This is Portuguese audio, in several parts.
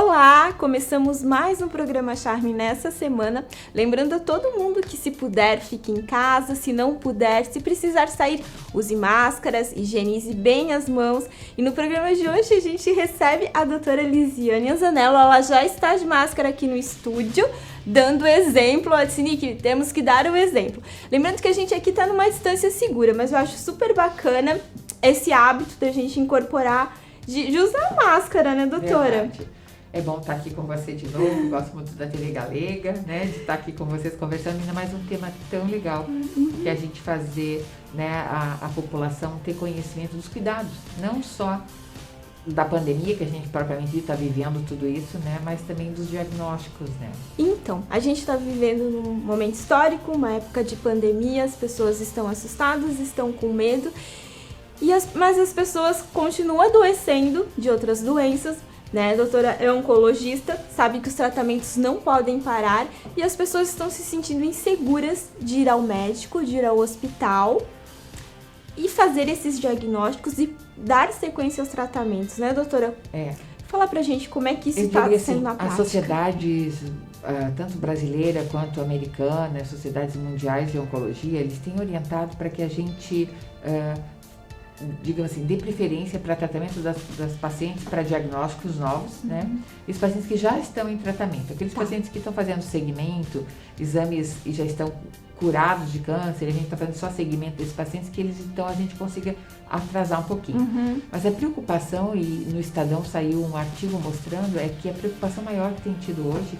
Olá! Começamos mais um programa Charme nessa semana. Lembrando a todo mundo que se puder, fique em casa. Se não puder, se precisar sair, use máscaras, higienize bem as mãos. E no programa de hoje a gente recebe a doutora Lisiane Anzanello. Ela já está de máscara aqui no estúdio, dando exemplo. Sinique, temos que dar o exemplo. Lembrando que a gente aqui está numa distância segura, mas eu acho super bacana esse hábito da gente incorporar de usar máscara, né, doutora? Verdade. É bom estar aqui com você de novo, gosto muito da TV Galega, né, de estar aqui com vocês conversando, ainda mais um tema tão legal, que a gente fazer, né, a população ter conhecimento dos cuidados, não só da pandemia, que a gente propriamente está vivendo tudo isso, né, mas também dos diagnósticos, né. Então, a gente está vivendo num momento histórico, uma época de pandemia, as pessoas estão assustadas, estão com medo, mas as pessoas continuam adoecendo de outras doenças, né? A doutora é oncologista, sabe que os tratamentos não podem parar e as pessoas estão se sentindo inseguras de ir ao médico, de ir ao hospital e fazer esses diagnósticos e dar sequência aos tratamentos, né, doutora? Fala pra gente como é que isso está sendo na prática. As sociedades, tanto brasileira quanto americana, as sociedades mundiais de oncologia, eles têm orientado para que a gente digamos assim, dê preferência para tratamento das pacientes para diagnósticos novos, né? E os pacientes que já estão em tratamento. Aqueles pacientes que estão fazendo segmento, exames e já estão curados de câncer, a gente está fazendo só segmento desses pacientes, que eles, então, a gente consiga atrasar um pouquinho. Mas a preocupação, e no Estadão saiu um artigo mostrando, é que a preocupação maior que tem tido hoje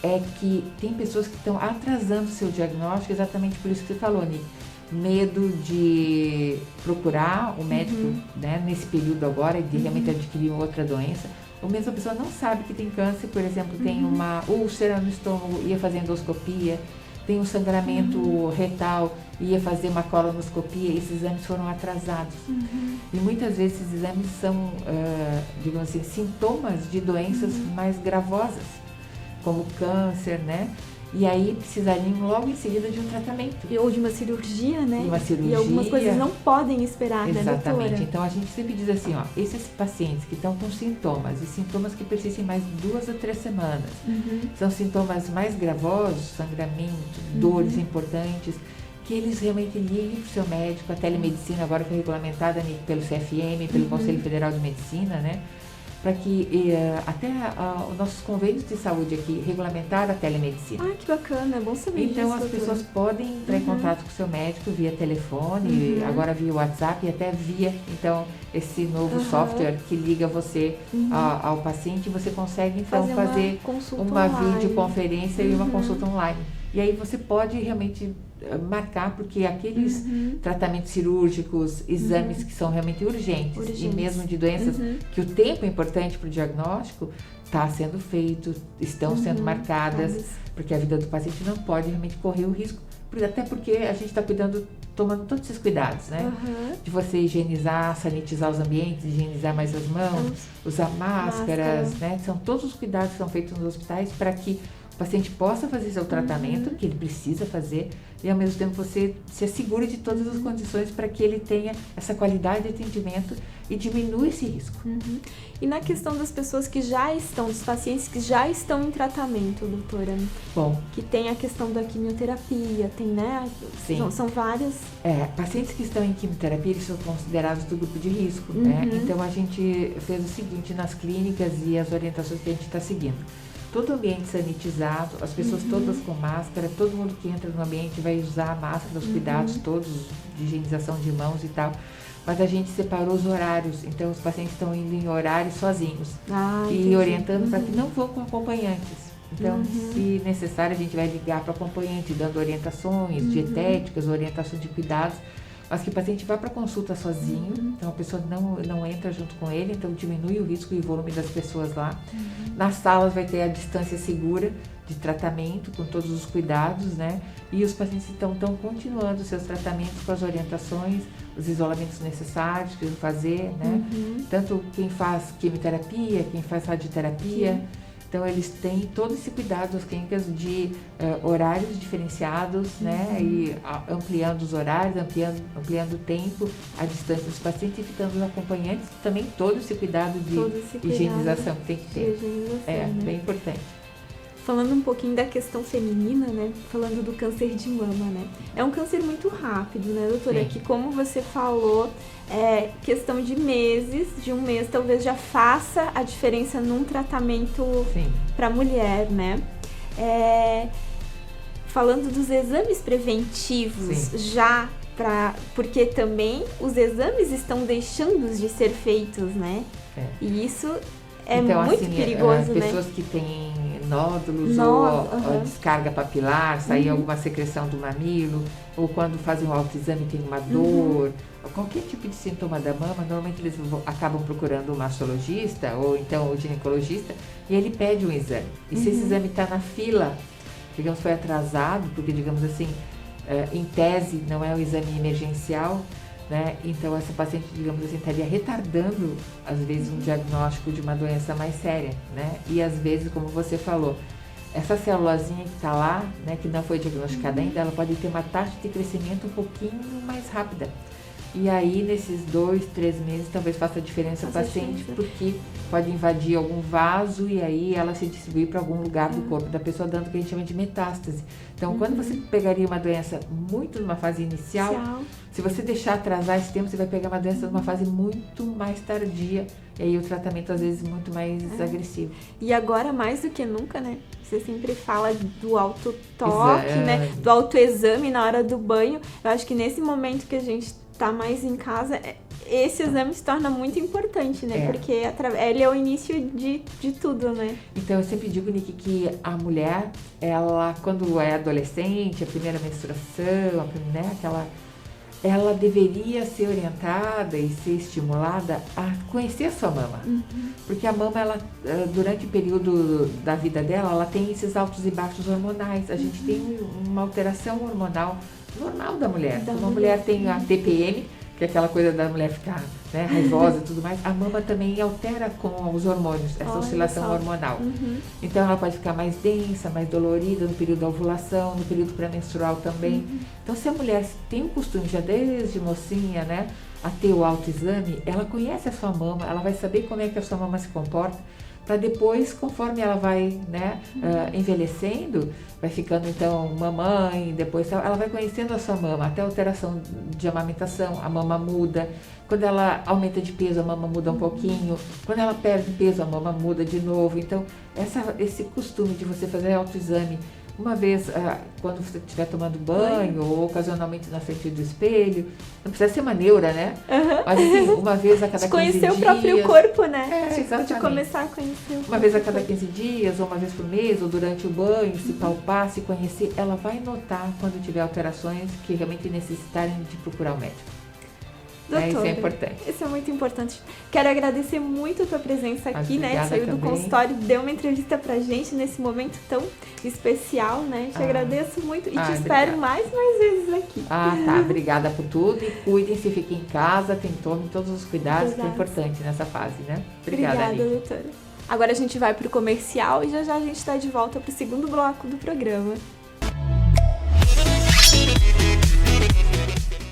é que tem pessoas que estão atrasando o seu diagnóstico exatamente por isso que você falou, Nick. Medo de procurar o médico, né, nesse período agora, de realmente adquirir outra doença. Ou mesmo a pessoa não sabe que tem câncer, por exemplo, tem uma úlcera no estômago, ia fazer endoscopia, tem um sangramento retal, ia fazer uma colonoscopia, esses exames foram atrasados. E muitas vezes esses exames são, digamos assim, sintomas de doenças mais gravosas, como câncer, né? E aí precisariam logo em seguida de um tratamento. Ou de uma cirurgia, né? De uma cirurgia. E algumas coisas não podem esperar, né, doutora? Exatamente. Então a gente sempre diz assim, ó, esses pacientes que estão com sintomas, e sintomas que persistem mais 2 ou 3 semanas, são sintomas mais gravosos, sangramento, dores importantes, que eles realmente liguem para o seu médico. A telemedicina agora foi regulamentada pelo CFM, pelo Conselho Federal de Medicina, né? Para que até os nossos convênios de saúde aqui regulamentaram a telemedicina. Ah, que bacana, é bom saber então, disso, as doutora. pessoas podem entrar em contato com o seu médico via telefone, agora via WhatsApp e até via, então, esse novo software que liga você ao paciente, você consegue, então, fazer uma videoconferência e uma consulta online. E aí você pode realmente marcar, porque aqueles tratamentos cirúrgicos, exames que são realmente urgentes. E mesmo de doenças que o tempo é importante para o diagnóstico, está sendo feito, estão sendo marcadas, porque a vida do paciente não pode realmente correr o risco, até porque a gente está tomando todos esses cuidados, né? De você higienizar, sanitizar os ambientes, higienizar mais as mãos, usar máscaras, né? São todos os cuidados que são feitos nos hospitais para que o paciente possa fazer seu tratamento, que ele precisa fazer, e ao mesmo tempo você se assegure de todas as condições para que ele tenha essa qualidade de atendimento e diminua esse risco. E na questão das pessoas que já estão, dos pacientes que já estão em tratamento, doutora? Bom, que tem a questão da quimioterapia, tem, né? Sim. São várias. Pacientes que estão em quimioterapia, eles são considerados do grupo de risco, né? Então a gente fez o seguinte nas clínicas e as orientações que a gente está seguindo. Todo ambiente sanitizado, as pessoas todas com máscara, todo mundo que entra no ambiente vai usar a máscara, os cuidados todos de higienização de mãos e tal. Mas a gente separou os horários, então os pacientes estão indo em horários sozinhos e orientando para que não vão com acompanhantes. Então, se necessário, a gente vai ligar para o acompanhante, dando orientações dietéticas, orientações de cuidados, mas que o paciente vá para consulta sozinho, então a pessoa não entra junto com ele, então diminui o risco e o volume das pessoas lá. Nas salas vai ter a distância segura de tratamento, com todos os cuidados, né? E os pacientes estão continuando seus tratamentos com as orientações, os isolamentos necessários que vão fazer, né? Tanto quem faz quimioterapia, quem faz radioterapia, Então, eles têm todo esse cuidado, as clínicas, de horários diferenciados, né? E ampliando os horários, ampliando o tempo, a distância dos pacientes e ficando os acompanhantes. Também todo esse cuidado de higienização que tem que ter. Bem importante. Falando um pouquinho da questão feminina, né? Falando do câncer de mama, né? É um câncer muito rápido, né, doutora? Sim. Que, como você falou, é questão de meses, de um mês, talvez já faça a diferença num tratamento para a mulher, né? Falando dos exames preventivos, já porque também os exames estão deixando de ser feitos, né? E isso então, muito perigoso, né? Pessoas que têm nódulos ou descarga papilar, sair alguma secreção do mamilo, ou quando fazem um autoexame tem uma dor, qualquer tipo de sintoma da mama, normalmente eles acabam procurando o mastologista ou então o ginecologista e ele pede um exame. E se esse exame está na fila, digamos, foi atrasado, porque, digamos assim, em tese não é um exame emergencial, né? Então, essa paciente, digamos assim, estaria retardando, às vezes, um diagnóstico de uma doença mais séria, né? E, às vezes, como você falou, essa celulazinha que está lá, né, que não foi diagnosticada ainda, ela pode ter uma taxa de crescimento um pouquinho mais rápida. E aí, nesses 2, 3 meses, talvez faça diferença para o paciente, porque pode invadir algum vaso e aí ela se distribuir para algum lugar do corpo da pessoa, dando o que a gente chama de metástase. Então, quando você pegaria uma doença muito numa fase inicial, se você deixar atrasar esse tempo, você vai pegar uma doença numa fase muito mais tardia. E aí o tratamento, às vezes, muito mais agressivo. E agora, mais do que nunca, né? Você sempre fala do autotoque, né? Do autoexame na hora do banho. Eu acho que nesse momento que a gente tá mais em casa, esse exame se torna muito importante, né? Porque ele é o início de tudo, né? Então, eu sempre digo, Nick, que a mulher, ela, quando é adolescente, a primeira menstruação, ela deveria ser orientada e ser estimulada a conhecer a sua mama. Porque a mama, ela, durante o período da vida dela, ela tem esses altos e baixos hormonais. A gente tem uma alteração hormonal normal da mulher. Uma mulher tem a TPM, que é aquela coisa da mulher ficar, né, raivosa e tudo mais. A mama também altera com os hormônios, essa oscilação hormonal. Então, ela pode ficar mais densa, mais dolorida no período da ovulação, no período pré-menstrual também. Então, se a mulher tem o costume já desde mocinha, né, a ter o autoexame, ela conhece a sua mama, ela vai saber como é que a sua mama se comporta, para depois, conforme ela vai, né, envelhecendo, vai ficando então mamãe, depois ela vai conhecendo a sua mama, até a alteração de amamentação, a mama muda. Quando ela aumenta de peso, a mama muda um pouquinho. Quando ela perde peso, a mama muda de novo. Então, esse costume de você fazer autoexame uma vez quando você estiver tomando banho ou ocasionalmente na frente do espelho, não precisa ser uma neura, né? Mas assim, uma vez a cada 15 dias. Conhecer o próprio corpo, né? Exatamente. De começar a conhecer. Uma vez a cada 15 dias, ou uma vez por mês, ou durante o banho, se palpar, se conhecer, ela vai notar quando tiver alterações que realmente necessitarem de procurar o médico. Doutora, isso é importante. Isso é muito importante. Quero agradecer muito a tua presença aqui, né? Saiu do também. Consultório, deu uma entrevista pra gente nesse momento tão especial, né? Te agradeço muito e te espero mais vezes aqui. Tá. Obrigada por tudo e cuidem-se, fiquem em casa, tomem todos os cuidados que é importante nessa fase, né? Obrigada, doutora. Agora a gente vai pro comercial e já a gente tá de volta pro segundo bloco do programa.